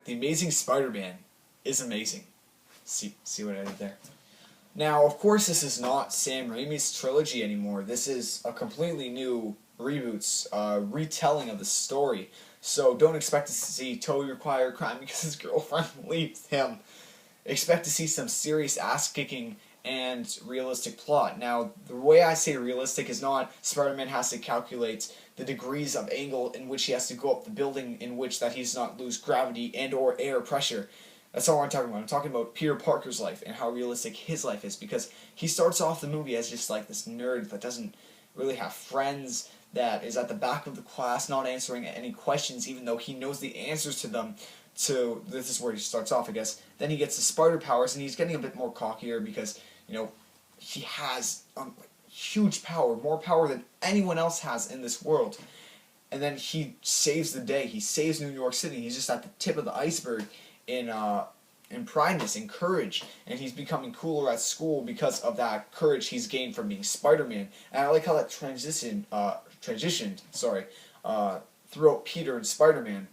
The Amazing Spider-Man is amazing. See what I did there? Now, of course, this is not Sam Raimi's trilogy anymore. This is a completely new reboots, retelling of the story. So don't expect to see Tobey Maguire crying because his girlfriend leaves him. Expect to see some serious ass-kicking and realistic plot. Now, the way I say realistic is not Spider-Man has to calculate the degrees of angle in which he has to go up the building in which that he's not lose gravity and or air pressure. That's all I'm talking about. I'm talking about Peter Parker's life and how realistic his life is, because he starts off the movie as just like this nerd that doesn't really have friends, that is at the back of the class not answering any questions even though he knows the answers to them. So this is where he starts off, I guess. Then he gets the spider powers and he's getting a bit more cockier because, you know, he has huge power, more power than anyone else has in this world. And then he saves the day. He saves New York City. He's just at the tip of the iceberg in prideness, in courage, and he's becoming cooler at school because of that courage he's gained from being Spider-Man. And I like how that transitioned throughout Peter and Spider-Man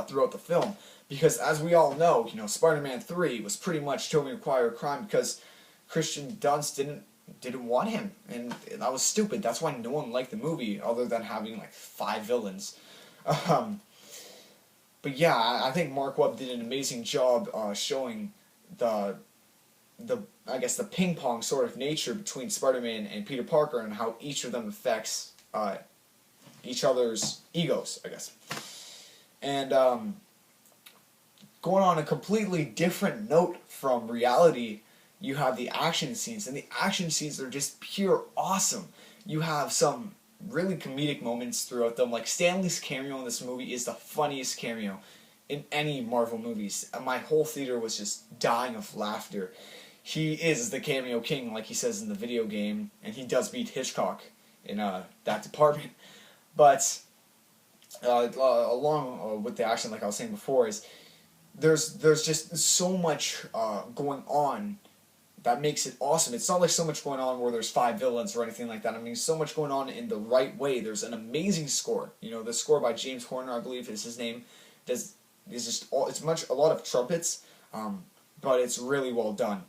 throughout the film, because as we all know, you know, Spider-Man 3 was pretty much Tobey Maguire crime because Christian Dunst didn't want him, and that was stupid. That's why no one liked the movie, other than having like 5 villains. But yeah, I think Mark Webb did an amazing job showing the I guess the ping pong sort of nature between Spider-Man and Peter Parker and how each of them affects each other's egos, I guess. And going on a completely different note from reality, you have the action scenes, and the action scenes are just pure awesome. You have some really comedic moments throughout them. Like Stanley's cameo in this movie is the funniest cameo in any Marvel movies. My whole theater was just dying of laughter. He is the cameo king, like he says in the video game, and he does beat Hitchcock in that department. But along with the action, like I was saying before, is there's just so much going on that makes it awesome. It's not like so much going on where there's 5 villains or anything like that. I mean, so much going on in the right way. There's an amazing score. You know, the score by James Horner, I believe is his name. It's a lot of trumpets, but it's really well done,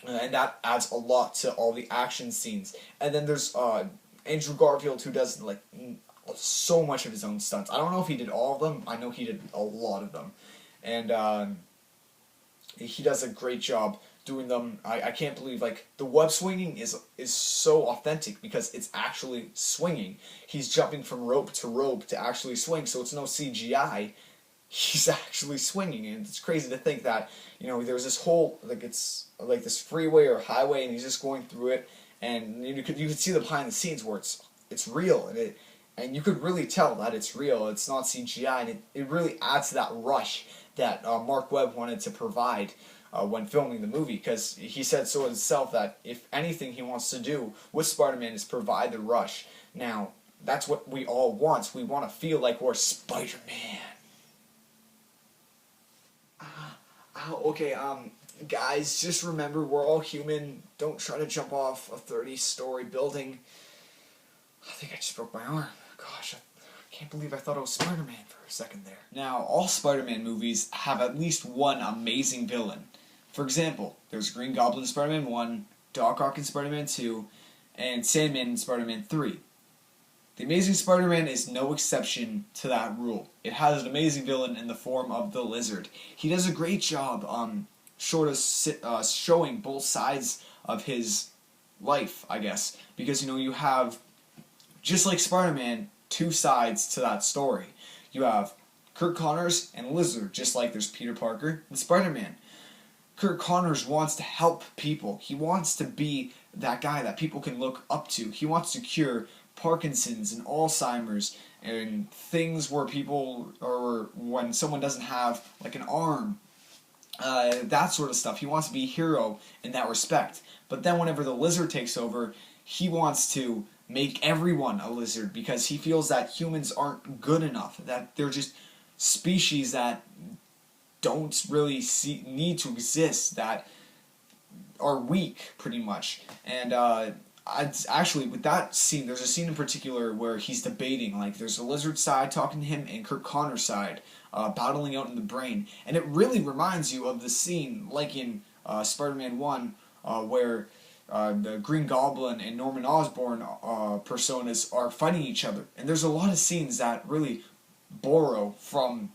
and that adds a lot to all the action scenes. And then there's Andrew Garfield, who does like so much of his own stunts. I don't know if he did all of them. I know he did a lot of them, and he does a great job doing them. I can't believe, like, the web swinging is so authentic because it's actually swinging. He's jumping from rope to actually swing, so it's no CGI. He's actually swinging, and it's crazy to think that, you know, there's this whole, like, it's like this freeway or highway, and he's just going through it, and you could see the behind the scenes where it's real, and you could really tell that it's real. It's not CGI, and it really adds to that rush that Mark Webb wanted to provide when filming the movie, because he said so himself that if anything he wants to do with Spider-Man is provide the rush. Now, that's what we all want. We want to feel like we're Spider-Man. Okay, guys, just remember, we're all human. Don't try to jump off a 30-story building. I think I just broke my arm. Gosh, I can't believe I thought it was Spider-Man for a second there. Now, all Spider-Man movies have at least one amazing villain. For example, there's Green Goblin in Spider-Man 1, Doc Ock in Spider-Man 2, and Sandman in Spider-Man 3. The Amazing Spider-Man is no exception to that rule. It has an amazing villain in the form of the Lizard. He does a great job showing both sides of his life, I guess. Because, you know, you have, just like Spider-Man, 2 sides to that story. You have Kirk Connors and Lizard, just like there's Peter Parker and Spider-Man. Kirk Connors wants to help people. He wants to be that guy that people can look up to. He wants to cure Parkinson's and Alzheimer's and things where people, or when someone doesn't have like an arm, that sort of stuff. He wants to be a hero in that respect. But then whenever the Lizard takes over, he wants to make everyone a lizard because he feels that humans aren't good enough, that they're just species that don't really need to exist, that are weak, pretty much. And actually, with that scene, there's a scene in particular where he's debating. Like, there's a lizard side talking to him and Kurt Connor's side battling out in the brain. And it really reminds you of the scene, like in Spider-Man 1, where the Green Goblin and Norman Osborn personas are fighting each other. And there's a lot of scenes that really borrow from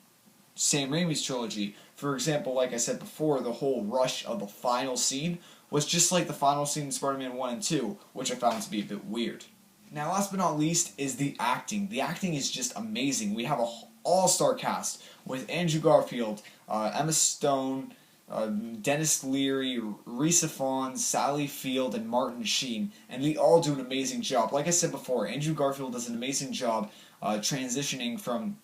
Sam Raimi's trilogy. For example, like I said before, the whole rush of the final scene was just like the final scene in Spider-Man 1 and 2, which I found to be a bit weird. Now, last but not least is the acting. The acting is just amazing. We have an all-star cast with Andrew Garfield, Emma Stone, Dennis Leary, Rhys Ifans, Sally Field, and Martin Sheen, and they all do an amazing job. Like I said before, Andrew Garfield does an amazing job transitioning from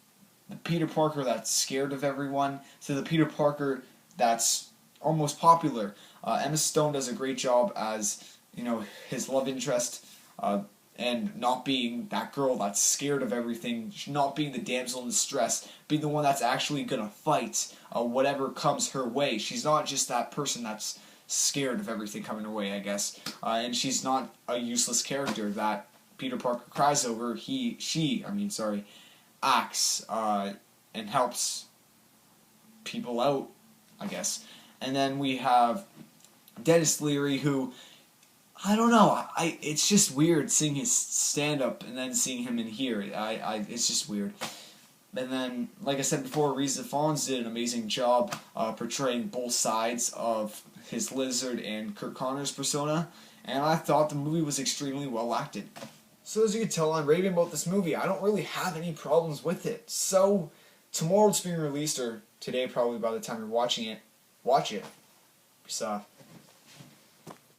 the Peter Parker that's scared of everyone to the Peter Parker that's almost popular. Emma Stone does a great job as, you know, his love interest, and not being that girl that's scared of everything, not being the damsel in distress, being the one that's actually gonna fight whatever comes her way. She's not just that person that's scared of everything coming her way, I guess. And she's not a useless character that Peter Parker cries over. She acts and helps people out, I guess. And then we have Dennis Leary, who, I don't know, it's just weird seeing his stand-up and then seeing him in here. It's just weird. And then, like I said before, Rhys Ifans did an amazing job portraying both sides of his Lizard and Kurt Connor's persona, and I thought the movie was extremely well acted. So as you can tell, I'm raving about this movie. I don't really have any problems with it. So, tomorrow it's being released, or today probably by the time you're watching it, watch it. Peace out.